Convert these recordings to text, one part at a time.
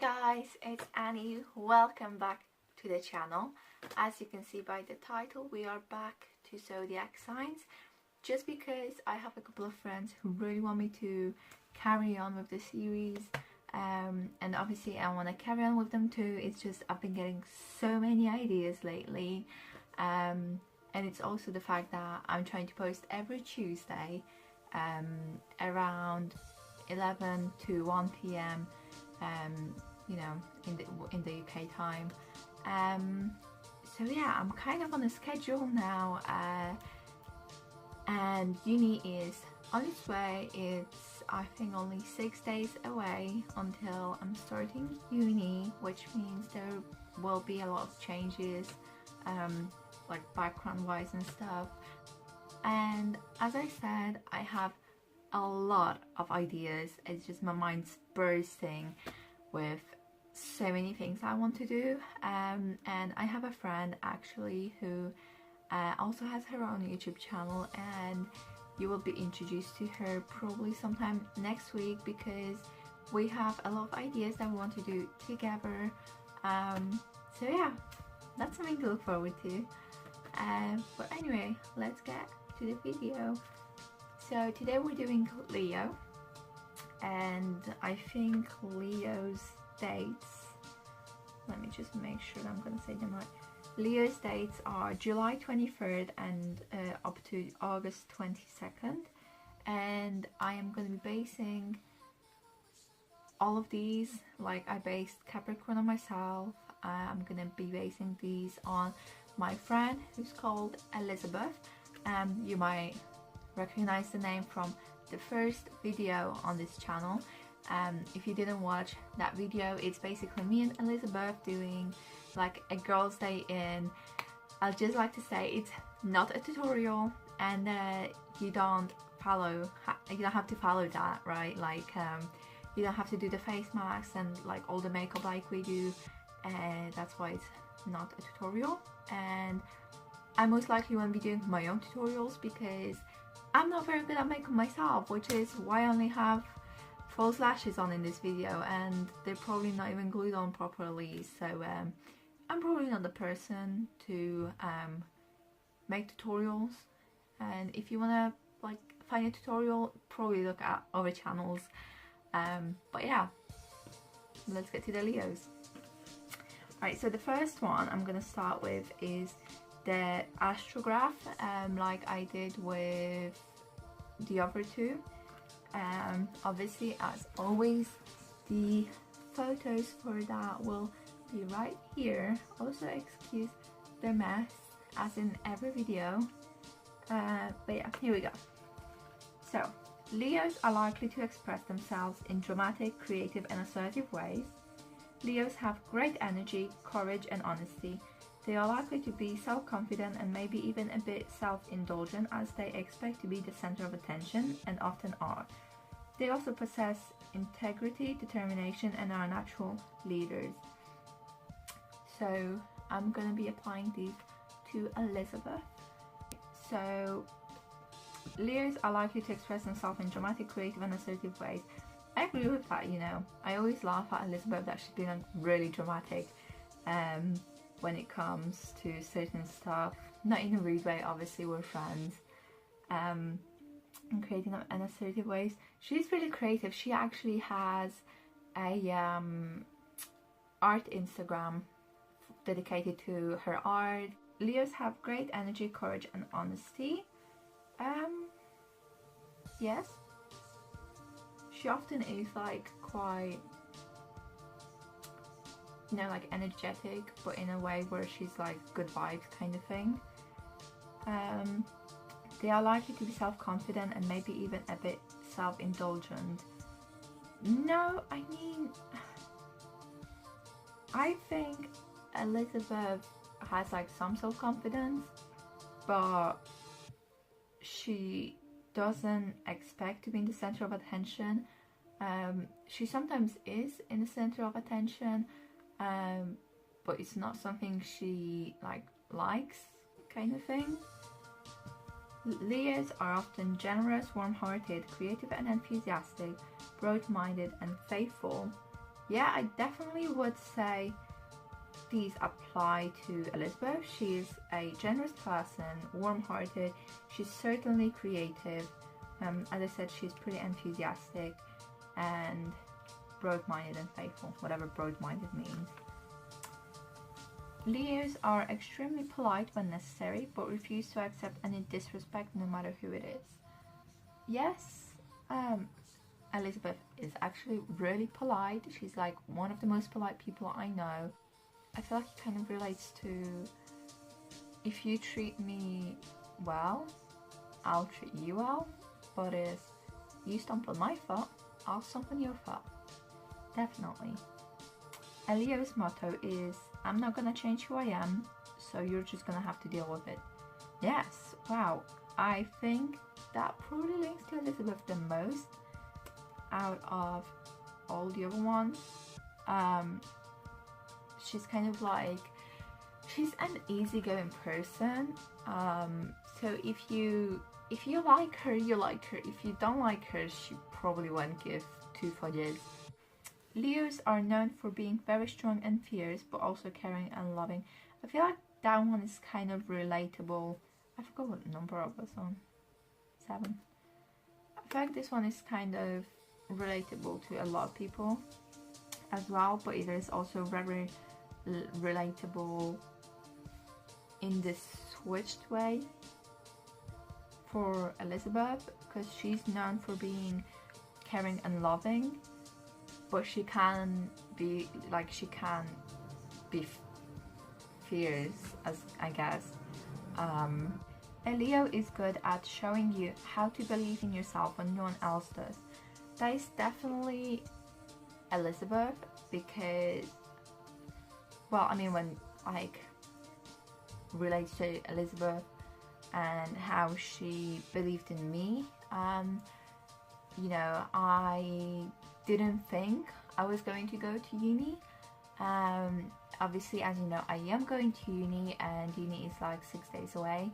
guys, it's Annie. Welcome back to the channel. As you can see by the title, we are back to Zodiac Signs just because I have a couple of friends who really want me to carry on with the series, and obviously I want to carry on with them too. It's just I've been getting so many ideas lately, and it's also the fact that I'm trying to post every Tuesday around 11 to 1 p.m. You know, in the UK time. So yeah, I'm kind of on a schedule now, and uni is on its way. It's I think only 6 days away until I'm starting uni, which means there will be a lot of changes, like background wise and stuff. And as I said, I have a lot of ideas. It's just my mind's bursting with so many things I want to do, and I have a friend actually who also has her own YouTube channel, and you will be introduced to her probably sometime next week because we have a lot of ideas that we want to do together. So yeah, that's something to look forward to. But anyway, let's get to the video. So today we're doing Leo, and I think Leo's dates, let me just make sure that I'm going to say them right. Leo's dates are July 23rd and up to August 22nd, and I am going to be basing all of these, like I based Capricorn on myself. I'm going to be basing these on my friend who's called Elizabeth. You might recognize the name from the first video on this channel. If you didn't watch that video, it's basically me and Elizabeth doing like a girls' day in. I'd just like to say it's not a tutorial, and you don't have to follow that, right? Like you don't have to do the face masks and like all the makeup like we do, and that's why it's not a tutorial. And I most likely won't be doing my own tutorials because I'm not very good at makeup myself, which is why I only have false lashes on in this video, and they're probably not even glued on properly. So I'm probably not the person to make tutorials, and if you want to like find a tutorial, probably look at other channels. But yeah, let's get to the Leos. Alright, so the first one I'm going to start with is the astrograph, like I did with the other two. Obviously, as always, the photos for that will be right here. Also excuse the mess as in every video, but yeah, here we go. So Leos are likely to express themselves in dramatic, creative and assertive ways. Leos have great energy, courage and honesty. They are likely to be self-confident and maybe even a bit self-indulgent, as they expect to be the center of attention and often are. They also possess integrity, determination and are natural leaders. So I'm going to be applying these to Elizabeth. So Leos are likely to express themselves in dramatic, creative and assertive ways. I agree with that, you know. I always laugh at Elizabeth that she's been like really dramatic when it comes to certain stuff. Not in a rude way, obviously we're friends. And creating in assertive ways. She's really creative. She actually has a art Instagram dedicated to her art. Leos have great energy, courage and honesty. Yes. She often is like quite, you know, like energetic, but in a way where she's like good vibes kind of thing. They are likely to be self-confident and maybe even a bit self-indulgent. No, I mean, I think Elizabeth has like some self-confidence, but she doesn't expect to be in the center of attention. She sometimes is in the center of attention, but it's not something she likes kind of thing. Leos are often generous, warm-hearted, creative and enthusiastic, broad-minded and faithful. yeah, I definitely would say these apply to Elizabeth. She's a generous person, warm-hearted. She's certainly creative. As I said, she's pretty enthusiastic and broad-minded and faithful, whatever broad-minded means. Leos are extremely polite when necessary, but refuse to accept any disrespect no matter who it is. Yes, Elizabeth is actually really polite. She's like one of the most polite people I know. I feel like it kind of relates to, if you treat me well, I'll treat you well, but if you stomp on my foot, I'll stomp on your foot. Definitely. A Leo's motto is, I'm not gonna change who I am, so you're just gonna have to deal with it. Yes, wow, I think that probably links to Elizabeth the most out of all the other ones. She's kind of like, she's an easygoing person. So if you like her, you like her. If you don't like her, she probably won't give two fudges. Leos are known for being very strong and fierce, but also caring and loving. I feel like that one is kind of relatable. I forgot what number I was on. 7. I feel like this one is kind of relatable to a lot of people as well, but it is also very relatable in this switched way for Elizabeth, because she's known for being caring and loving, but she can be fierce, as I guess. A Leo is good at showing you how to believe in yourself when no one else does. That is definitely Elizabeth, because, well, I mean, when like relates to Elizabeth and how she believed in me, you know, I didn't think I was going to go to uni. Obviously, as you know, I am going to uni, and uni is like 6 days away.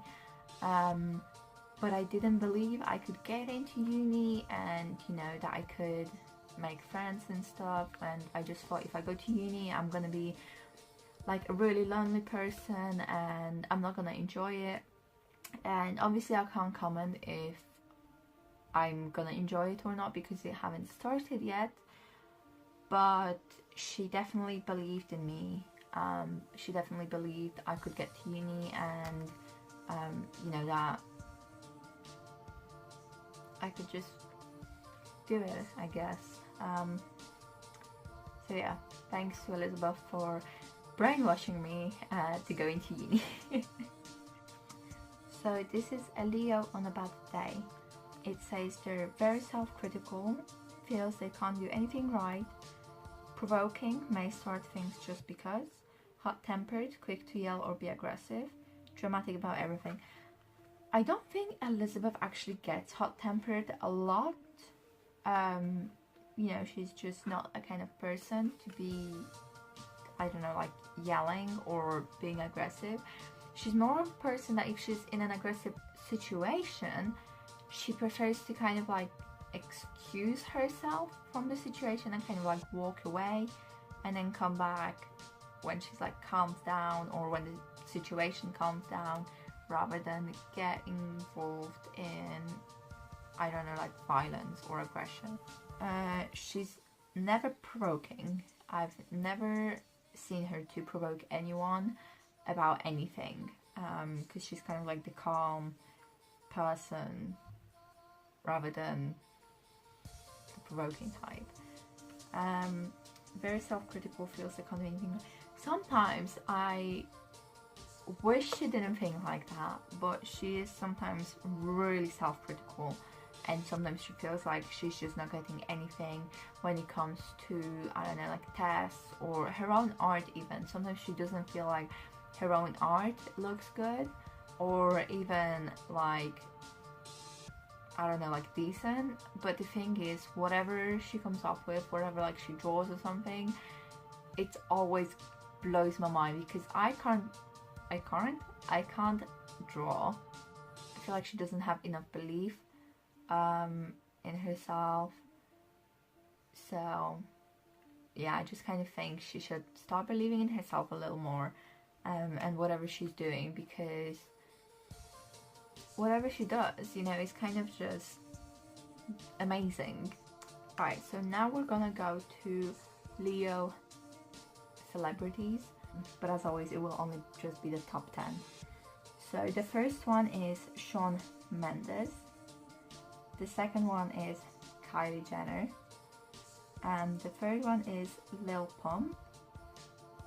But I didn't believe I could get into uni, and you know, that I could make friends and stuff, and I just thought if I go to uni, I'm gonna be like a really lonely person and I'm not gonna enjoy it. And obviously I can't comment if I'm gonna enjoy it or not, because it haven't started yet, but she definitely believed in me. She definitely believed I could get to uni, and you know, that I could just do it, I guess. So yeah, thanks to Elizabeth for brainwashing me to go into uni. So this is a Leo on a bad day. It says they're very self-critical, feels they can't do anything right, provoking, may start things just because, hot-tempered, quick to yell or be aggressive, dramatic about everything. I don't think Elizabeth actually gets hot-tempered a lot. You know, she's just not a kind of person to be, I don't know, like yelling or being aggressive. She's more of a person that if she's in an aggressive situation, she prefers to kind of like excuse herself from the situation and kind of like walk away and then come back when she's like calms down, or when the situation calms down, rather than get involved in, I don't know, like violence or aggression. She's never provoking. I've never seen her to provoke anyone about anything, because she's kind of like the calm person rather than the provoking type. Very self-critical, feels like can't do anything. Sometimes I wish she didn't think like that, but she is sometimes really self-critical, and sometimes she feels like she's just not getting anything when it comes to, I don't know, like tests or her own art even. Sometimes she doesn't feel like her own art looks good, or even like, I don't know, like decent. But the thing is, whatever she comes up with, whatever like she draws or something, it always blows my mind, because I can't draw. I feel like she doesn't have enough belief in herself. So yeah, I just kind of think she should start believing in herself a little more, and whatever she's doing, because whatever she does, you know, is kind of just amazing. Alright, so now we're gonna go to Leo celebrities, but as always it will only just be the top 10. So the first one is Shawn Mendes, the second one is Kylie Jenner, and the third one is Lil Pump,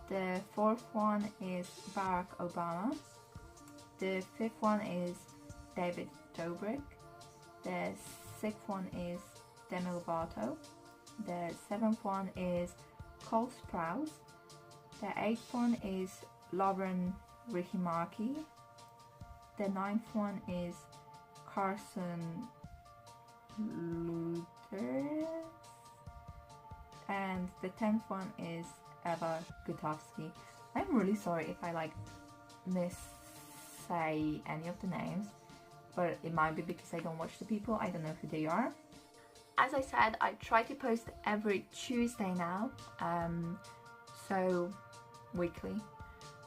the fourth one is Barack Obama, the fifth one is David Dobrik, the sixth one is Demi Lovato, the seventh one is Cole Sprouse, the eighth one is Lauren Rihimaki, the ninth one is Carson Luther, and the 10th one is Eva Gutowski. I'm really sorry if I like say any of the names, but it might be because I don't watch the people, I don't know who they are. As I said, I try to post every Tuesday now, so weekly.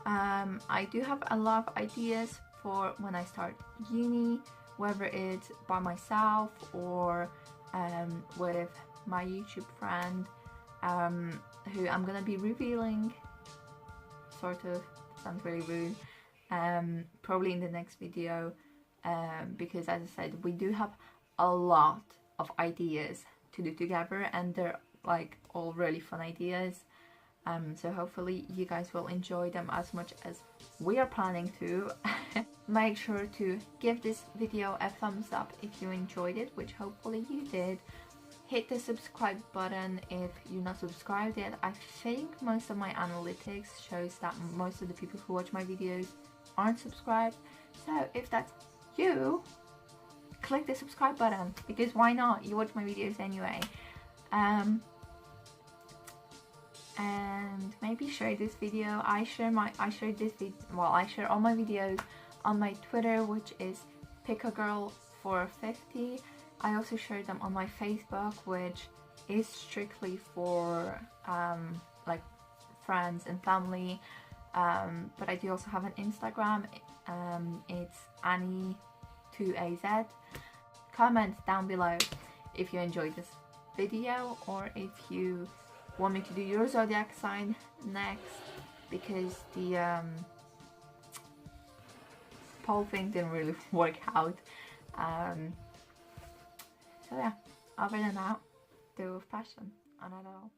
I do have a lot of ideas for when I start uni, whether it's by myself or with my YouTube friend, who I'm gonna be revealing, sort of, sounds really rude, probably in the next video, because as I said, we do have a lot of ideas to do together, and they're like all really fun ideas, so hopefully you guys will enjoy them as much as we are planning to. Make sure to give this video a thumbs up if you enjoyed it, which hopefully you did. Hit the subscribe button if you're not subscribed yet. I think most of my analytics shows that most of the people who watch my videos aren't subscribed, so if that's you, click the subscribe button, because why not? You watch my videos anyway. And maybe share this video. I share all my videos on my Twitter, which is pickagirl450. I also share them on my Facebook, which is strictly for like friends and family, but I do also have an Instagram. It's Annie2AZ. Comment down below if you enjoyed this video, or if you want me to do your zodiac sign next, because the poll thing didn't really work out. So yeah, other than that, do with passion, and I don't know.